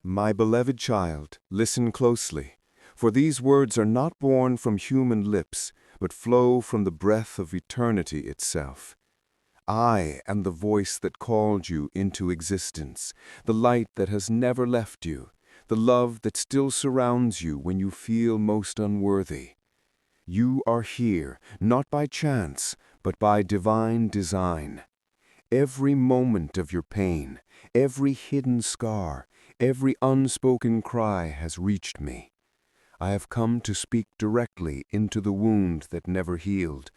My beloved child, listen closely, for these words are not born from human lips, but flow from the breath of eternity itself. I am the voice that called you into existence, the light that has never left you, the love that still surrounds you when you feel most unworthy. You are here, not by chance, but by divine design. Every moment of your pain, every hidden scar, every unspoken cry has reached me. I have come to speak directly into the wound that never healed,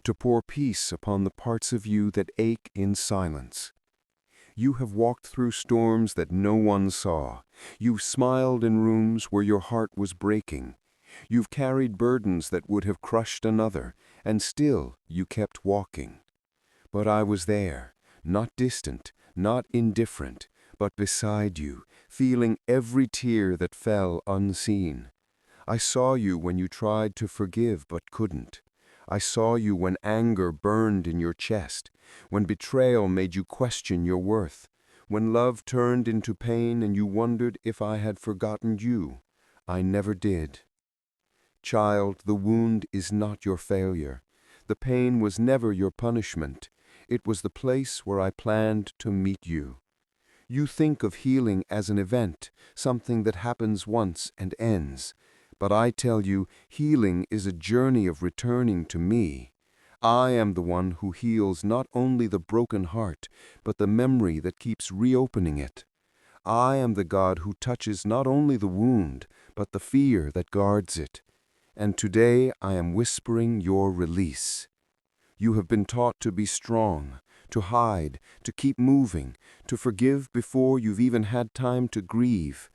to pour peace upon the parts of you that ache in silence. You have walked through storms that no one saw. You've smiled in rooms where your heart was breaking. You've carried burdens that would have crushed another, and still you kept walking. But I was there, not distant, not indifferent, but beside you, feeling every tear that fell unseen. I saw you when you tried to forgive but couldn't. I saw you when anger burned in your chest, when betrayal made you question your worth, when love turned into pain and you wondered if I had forgotten you. I never did. Child, the wound is not your failure. The pain was never your punishment. It was the place where I planned to meet you. You think of healing as an event, something that happens once and ends. But I tell you, healing is a journey of returning to me. I am the one who heals not only the broken heart, but the memory that keeps reopening it. I am the God who touches not only the wound, but the fear that guards it. And today I am whispering your release. You have been taught to be strong, to hide, to keep moving, to forgive before you've even had time to grieve.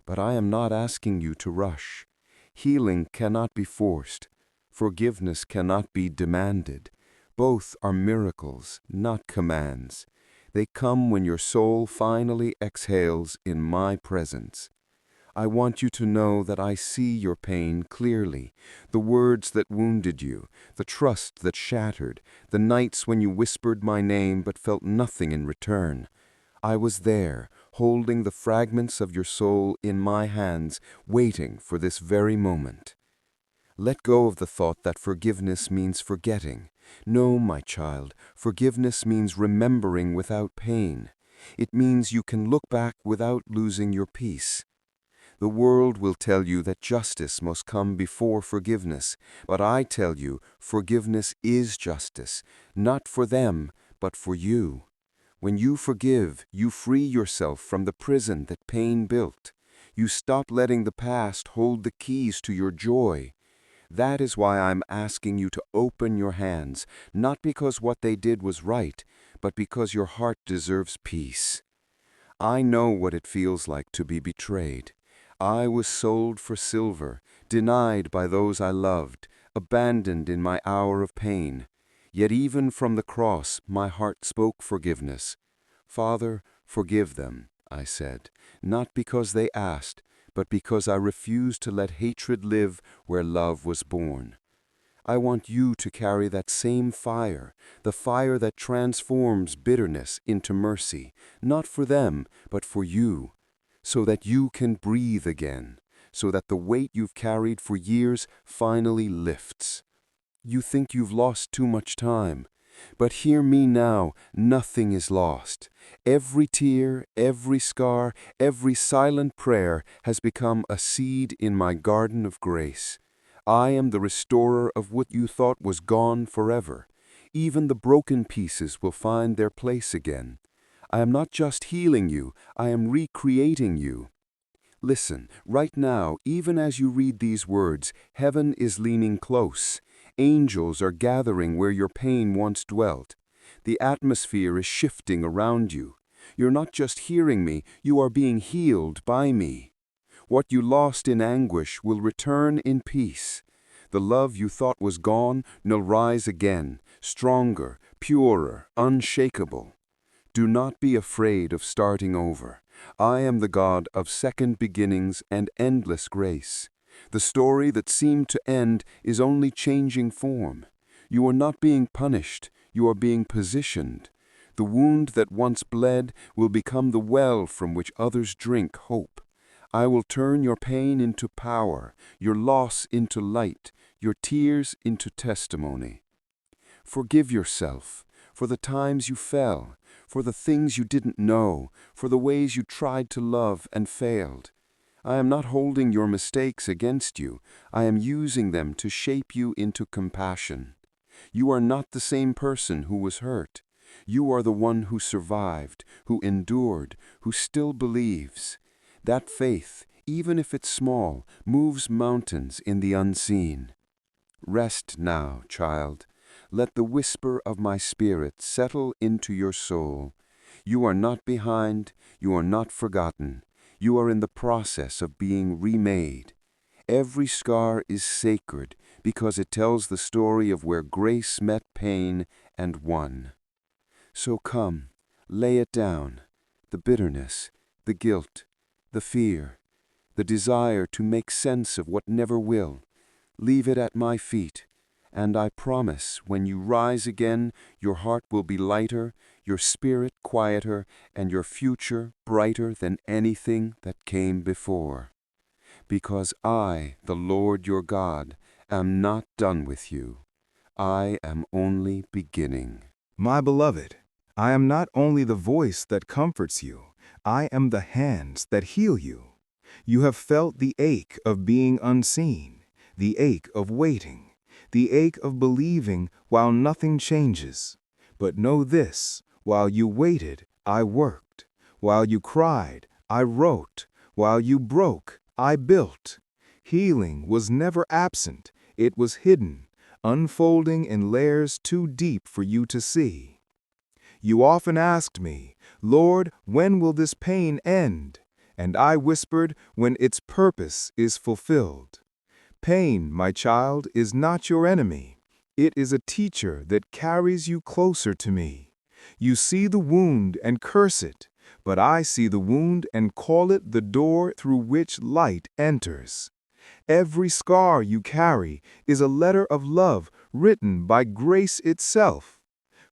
But I am not asking you to rush. Healing cannot be forced. Forgiveness cannot be demanded. Both are miracles, not commands. They come when your soul finally exhales in my presence. I want you to know that I see your pain clearly, the words that wounded you, the trust that shattered, the nights when you whispered my name but felt nothing in return. I was there, holding the fragments of your soul in my hands, waiting for this very moment. Let go of the thought that forgiveness means forgetting. No, my child, forgiveness means remembering without pain. It means you can look back without losing your peace. The world will tell you that justice must come before forgiveness, but I tell you, forgiveness is justice, not for them, but for you. When you forgive, you free yourself from the prison that pain built. You stop letting the past hold the keys to your joy. That is why I'm asking you to open your hands, not because what they did was right, but because your heart deserves peace. I know what it feels like to be betrayed. I was sold for silver, denied by those I loved, abandoned in my hour of pain. Yet even from the cross, my heart spoke forgiveness. Father, forgive them, I said, not because they asked, but because I refused to let hatred live where love was born. I want you to carry that same fire, the fire that transforms bitterness into mercy, not for them, but for you, so that you can breathe again, so that the weight you've carried for years finally lifts. You think you've lost too much time, but hear me now, nothing is lost. Every tear, every scar, every silent prayer has become a seed in my garden of grace. I am the restorer of what you thought was gone forever. Even the broken pieces will find their place again. I am not just healing you, I am recreating you. Listen, right now, even as you read these words, heaven is leaning close. Angels are gathering where your pain once dwelt. The atmosphere is shifting around you. You're not just hearing me, you are being healed by me. What you lost in anguish will return in peace. The love you thought was gone will rise again, stronger, purer, unshakable. Do not be afraid of starting over. I am the God of second beginnings and endless grace. The story that seemed to end is only changing form. You are not being punished, you are being positioned. The wound that once bled will become the well from which others drink hope. I will turn your pain into power, your loss into light, your tears into testimony. Forgive yourself for the times you fell, for the things you didn't know, for the ways you tried to love and failed. I am not holding your mistakes against you. I am using them to shape you into compassion. You are not the same person who was hurt. You are the one who survived, who endured, who still believes. That faith, even if it's small, moves mountains in the unseen. Rest now, child. Let the whisper of my spirit settle into your soul. You are not behind, you are not forgotten. You are in the process of being remade. Every scar is sacred because it tells the story of where grace met pain and won. So come, lay it down, the bitterness, the guilt, the fear, the desire to make sense of what never will. Leave it at my feet, and I promise when you rise again, your heart will be lighter, your spirit quieter, and your future brighter than anything that came before. Because I, the Lord your God, am not done with you. I am only beginning. My beloved, I am not only the voice that comforts you, I am the hands that heal you. You have felt the ache of being unseen, the ache of waiting, the ache of believing while nothing changes. But know this, while you waited, I worked. While you cried, I wrote. While you broke, I built. Healing was never absent, it was hidden, unfolding in layers too deep for you to see. You often asked me, Lord, when will this pain end? And I whispered, when its purpose is fulfilled. Pain, my child, is not your enemy. It is a teacher that carries you closer to me. You see the wound and curse it, but I see the wound and call it the door through which light enters. Every scar you carry is a letter of love written by grace itself.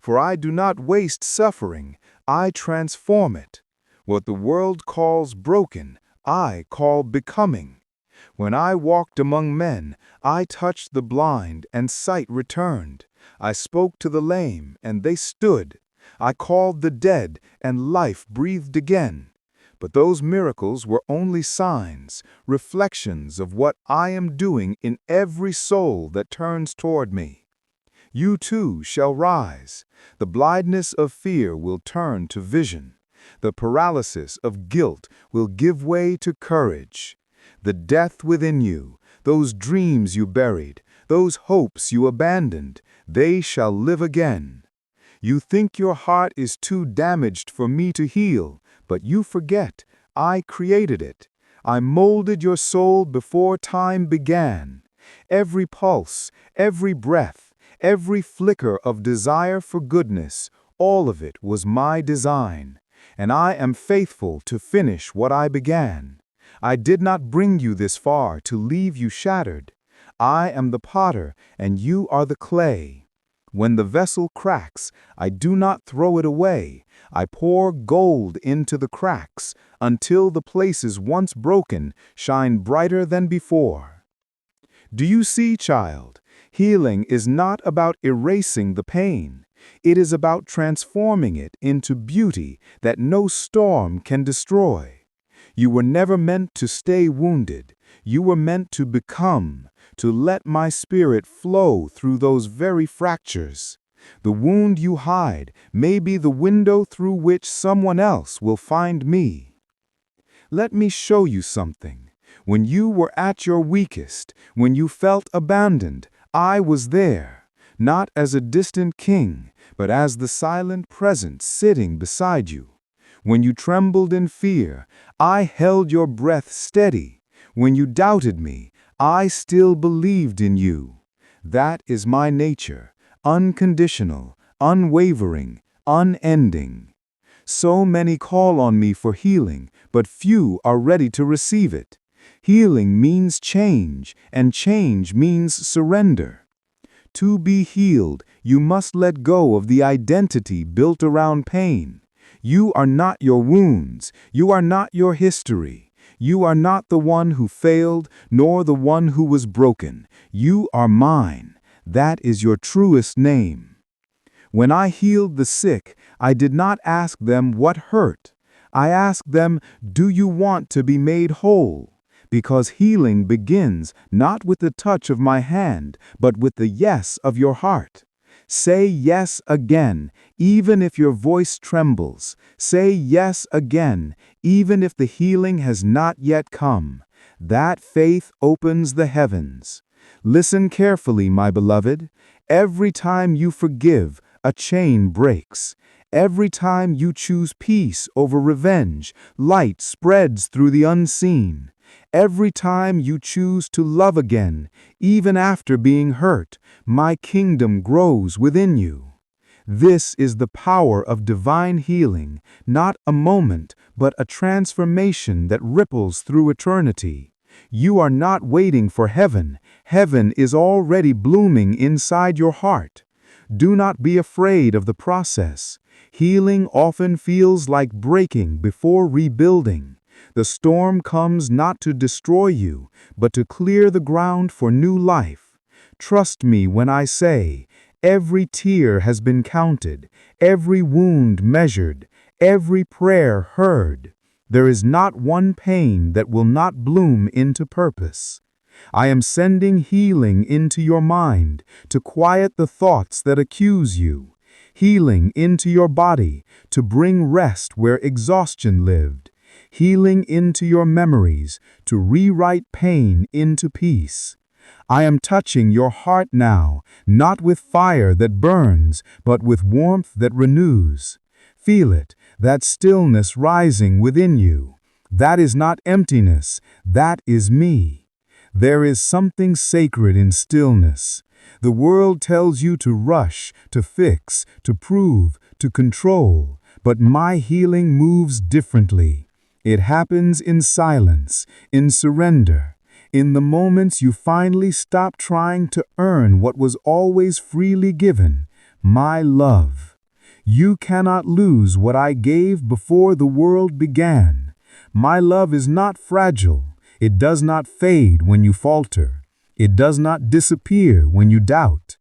For I do not waste suffering, I transform it. What the world calls broken, I call becoming. When I walked among men, I touched the blind and sight returned. I spoke to the lame and they stood. I called the dead and life breathed again. But those miracles were only signs, reflections of what I am doing in every soul that turns toward me. You too shall rise. The blindness of fear will turn to vision. The paralysis of guilt will give way to courage. The death within you, those dreams you buried, those hopes you abandoned, they shall live again. You think your heart is too damaged for me to heal, but you forget, I created it. I molded your soul before time began. Every pulse, every breath, every flicker of desire for goodness, all of it was my design. And I am faithful to finish what I began. I did not bring you this far to leave you shattered. I am the potter, and you are the clay. When the vessel cracks, I do not throw it away. I pour gold into the cracks until the places once broken shine brighter than before. Do you see, child? Healing is not about erasing the pain. It is about transforming it into beauty that no storm can destroy. You were never meant to stay wounded. You were meant to become, to let my spirit flow through those very fractures. The wound you hide may be the window through which someone else will find me. Let me show you something. When you were at your weakest, when you felt abandoned, I was there, not as a distant king, but as the silent presence sitting beside you. When you trembled in fear, I held your breath steady. When you doubted me, I still believed in you. That is my nature, unconditional, unwavering, unending. So many call on me for healing, but few are ready to receive it. Healing means change, and change means surrender. To be healed, you must let go of the identity built around pain. You are not your wounds. You are not your history. You are not the one who failed, nor the one who was broken. You are mine. That is your truest name. When I healed the sick, I did not ask them what hurt. I asked them, do you want to be made whole? Because healing begins not with the touch of my hand, but with the yes of your heart. Say yes again, even if your voice trembles. Say yes again, even if the healing has not yet come. That faith opens the heavens. Listen carefully, my beloved. Every time you forgive, a chain breaks. Every time you choose peace over revenge, light spreads through the unseen. Every time you choose to love again, even after being hurt, my kingdom grows within you. This is the power of divine healing, not a moment, but a transformation that ripples through eternity. You are not waiting for heaven. Heaven is already blooming inside your heart. Do not be afraid of the process. Healing often feels like breaking before rebuilding. The storm comes not to destroy you, but to clear the ground for new life. Trust me when I say, every tear has been counted, every wound measured, every prayer heard. There is not one pain that will not bloom into purpose. I am sending healing into your mind to quiet the thoughts that accuse you, healing into your body to bring rest where exhaustion lived, healing into your memories to rewrite pain into peace. I am touching your heart now, not with fire that burns, but with warmth that renews. Feel it, that stillness rising within you. That is not emptiness, that is me. There is something sacred in stillness. The world tells you to rush, to fix, to prove, to control, but my healing moves differently. It happens in silence, in surrender, in the moments you finally stop trying to earn what was always freely given, my love. You cannot lose what I gave before the world began. My love is not fragile. It does not fade when you falter. It does not disappear when you doubt.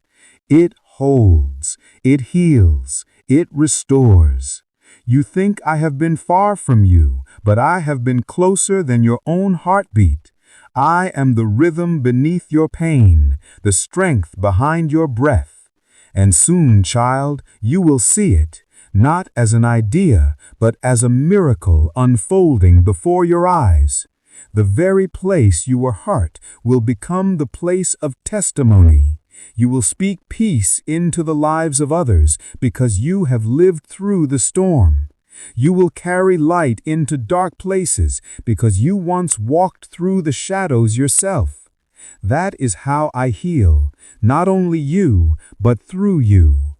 It holds, it heals, it restores. You think I have been far from you, but I have been closer than your own heartbeat. I am the rhythm beneath your pain, the strength behind your breath. And soon, child, you will see it, not as an idea, but as a miracle unfolding before your eyes. The very place you were hurt will become the place of testimony. You will speak peace into the lives of others because you have lived through the storm. You will carry light into dark places because you once walked through the shadows yourself. That is how I heal, not only you, but through you.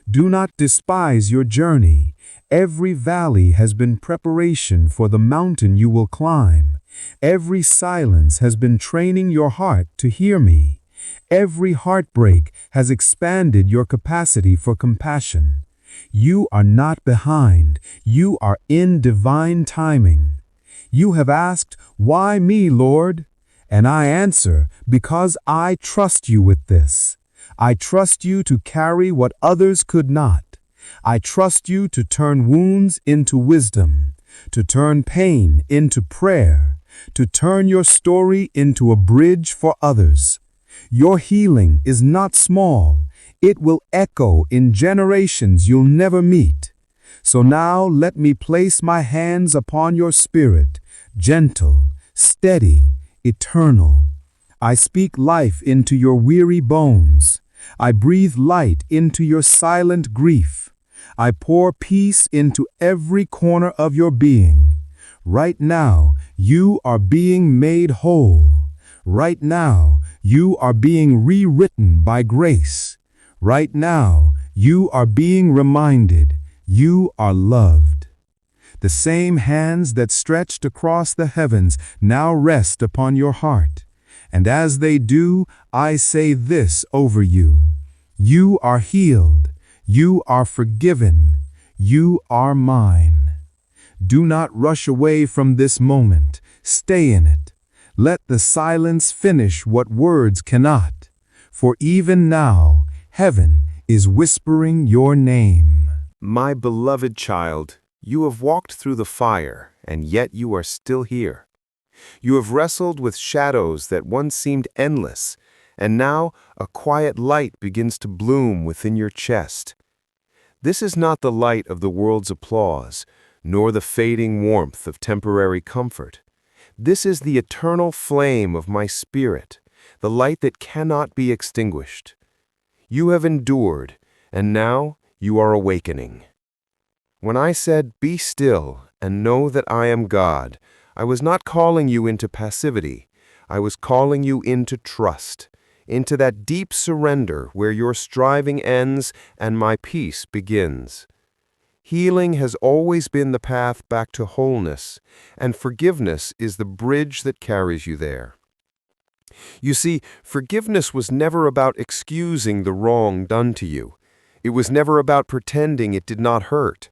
Do not despise your journey. Every valley has been preparation for the mountain you will climb. Every silence has been training your heart to hear me. Every heartbreak has expanded your capacity for compassion. You are not behind. You are in divine timing. You have asked, "Why me, Lord?" And I answer, because I trust you with this. I trust you to carry what others could not. I trust you to turn wounds into wisdom, to turn pain into prayer, to turn your story into a bridge for others. Your healing is not small. It will echo in generations you'll never meet. So now let me place my hands upon your spirit, gentle, steady, eternal. I speak life into your weary bones. I breathe light into your silent grief. I pour peace into every corner of your being. Right now, you are being made whole. Right now, you are being rewritten by grace. Right now, you are being reminded you are loved. The same hands that stretched across the heavens now rest upon your heart. And as they do, I say this over you. You are healed. You are forgiven. You are mine. Do not rush away from this moment. Stay in it. Let the silence finish what words cannot. For even now, heaven is whispering your name. My beloved child, you have walked through the fire, and yet you are still here. You have wrestled with shadows that once seemed endless, and now a quiet light begins to bloom within your chest. This is not the light of the world's applause, nor the fading warmth of temporary comfort. This is the eternal flame of my spirit, the light that cannot be extinguished. You have endured, and now you are awakening. When I said, "Be still and know that I am God," I was not calling you into passivity. I was calling you into trust, into that deep surrender where your striving ends and my peace begins. Healing has always been the path back to wholeness, and forgiveness is the bridge that carries you there. You see, forgiveness was never about excusing the wrong done to you. It was never about pretending it did not hurt.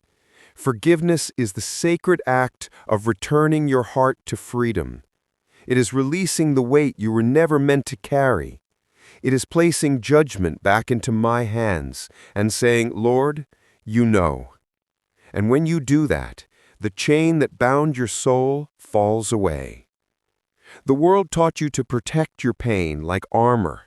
Forgiveness is the sacred act of returning your heart to freedom. It is releasing the weight you were never meant to carry. It is placing judgment back into my hands and saying, "Lord, you know." And when you do that, the chain that bound your soul falls away. The world taught you to protect your pain like armor.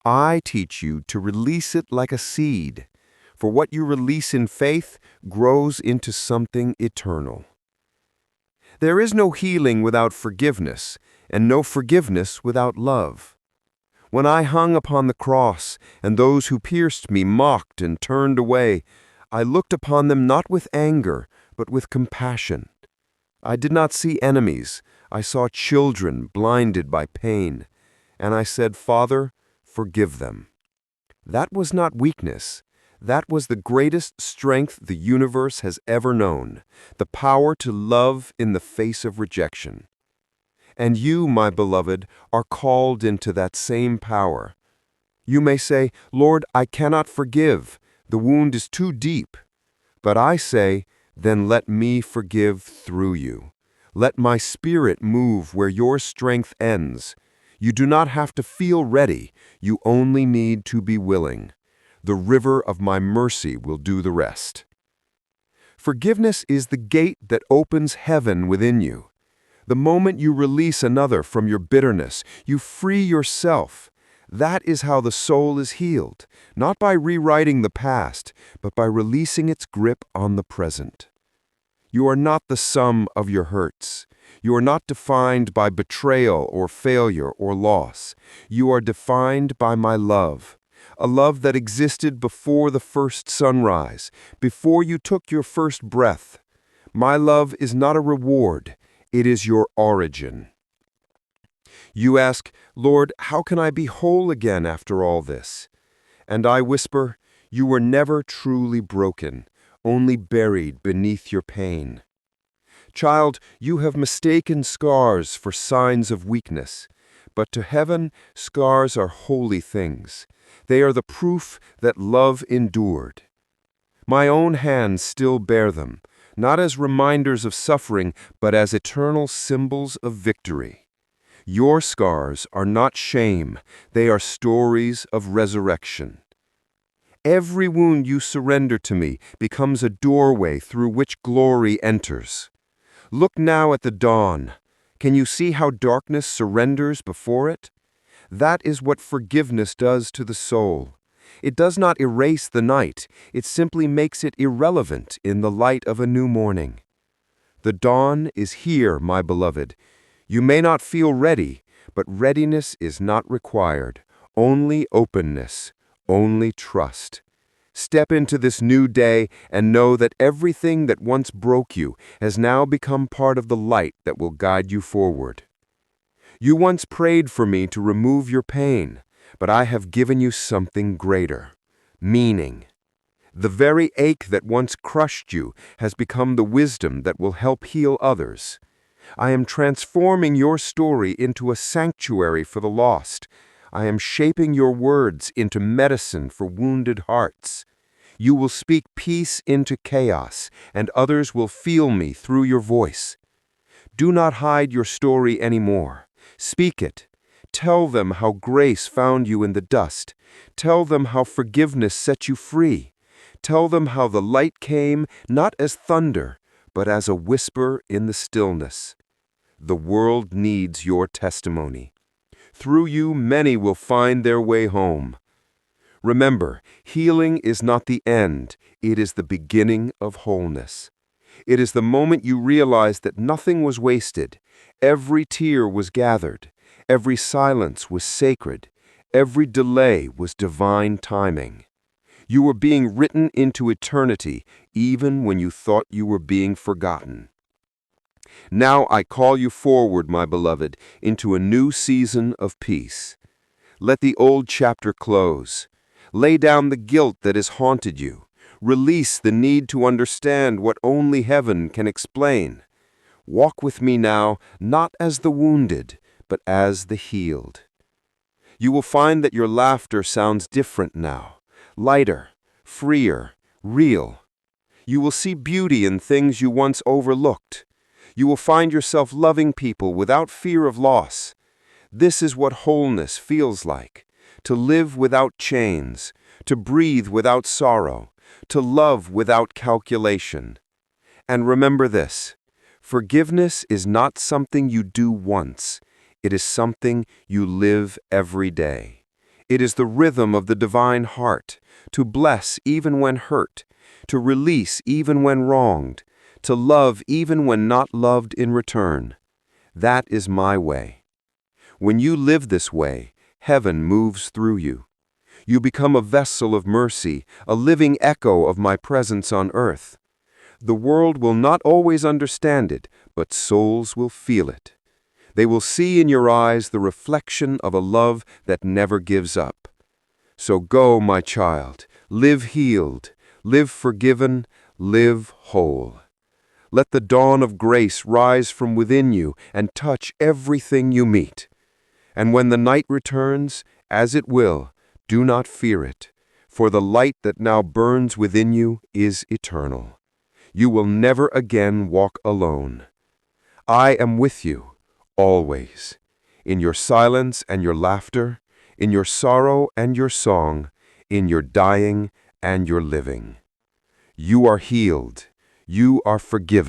I teach you to release it like a seed, for what you release in faith grows into something eternal. There is no healing without forgiveness, and no forgiveness without love. When I hung upon the cross, and those who pierced me mocked and turned away, I looked upon them not with anger, but with compassion. I did not see enemies. I saw children blinded by pain. And I said, "Father, forgive them." That was not weakness. That was the greatest strength the universe has ever known, the power to love in the face of rejection. And you, my beloved, are called into that same power. You may say, "Lord, I cannot forgive. The wound is too deep." But I say, "Then let me forgive through you. Let my spirit move where your strength ends. You do not have to feel ready. You only need to be willing. The river of my mercy will do the rest." Forgiveness is the gate that opens heaven within you. The moment you release another from your bitterness, you free yourself. That is how the soul is healed, not by rewriting the past, but by releasing its grip on the present. You are not the sum of your hurts. You are not defined by betrayal or failure or loss. You are defined by my love, a love that existed before the first sunrise, before you took your first breath. My love is not a reward. It is your origin. You ask, "Lord, how can I be whole again after all this?" And I whisper, "You were never truly broken, only buried beneath your pain." Child, you have mistaken scars for signs of weakness, but to heaven, scars are holy things. They are the proof that love endured. My own hands still bear them, not as reminders of suffering, but as eternal symbols of victory. Your scars are not shame, they are stories of resurrection. Every wound you surrender to me becomes a doorway through which glory enters. Look now at the dawn. Can you see how darkness surrenders before it? That is what forgiveness does to the soul. It does not erase the night, it simply makes it irrelevant in the light of a new morning. The dawn is here, my beloved. You may not feel ready, but readiness is not required. Only openness, only trust. Step into this new day and know that everything that once broke you has now become part of the light that will guide you forward. You once prayed for me to remove your pain, but I have given you something greater: meaning. The very ache that once crushed you has become the wisdom that will help heal others. I am transforming your story into a sanctuary for the lost. I am shaping your words into medicine for wounded hearts. You will speak peace into chaos, and others will feel me through your voice. Do not hide your story anymore. Speak it. Tell them how grace found you in the dust. Tell them how forgiveness set you free. Tell them how the light came not as thunder, but as a whisper in the stillness. The world needs your testimony. Through you, many will find their way home. Remember, healing is not the end, it is the beginning of wholeness. It is the moment you realize that nothing was wasted, every tear was gathered, every silence was sacred, every delay was divine timing. You were being written into eternity, even when you thought you were being forgotten. Now I call you forward, my beloved, into a new season of peace. Let the old chapter close. Lay down the guilt that has haunted you. Release the need to understand what only heaven can explain. Walk with me now, not as the wounded, but as the healed. You will find that your laughter sounds different now, lighter, freer, real. You will see beauty in things you once overlooked. You will find yourself loving people without fear of loss. This is what wholeness feels like, to live without chains, to breathe without sorrow, to love without calculation. And remember this, forgiveness is not something you do once, it is something you live every day. It is the rhythm of the divine heart, to bless even when hurt, to release even when wronged, to love even when not loved in return. That is my way. When you live this way, heaven moves through you. You become a vessel of mercy, a living echo of my presence on earth. The world will not always understand it, but souls will feel it. They will see in your eyes the reflection of a love that never gives up. So go, my child, live healed, live forgiven, live whole. Let the dawn of grace rise from within you and touch everything you meet. And when the night returns, as it will, do not fear it, for the light that now burns within you is eternal. You will never again walk alone. I am with you, always, in your silence and your laughter, in your sorrow and your song, in your dying and your living. You are healed. You are forgiven.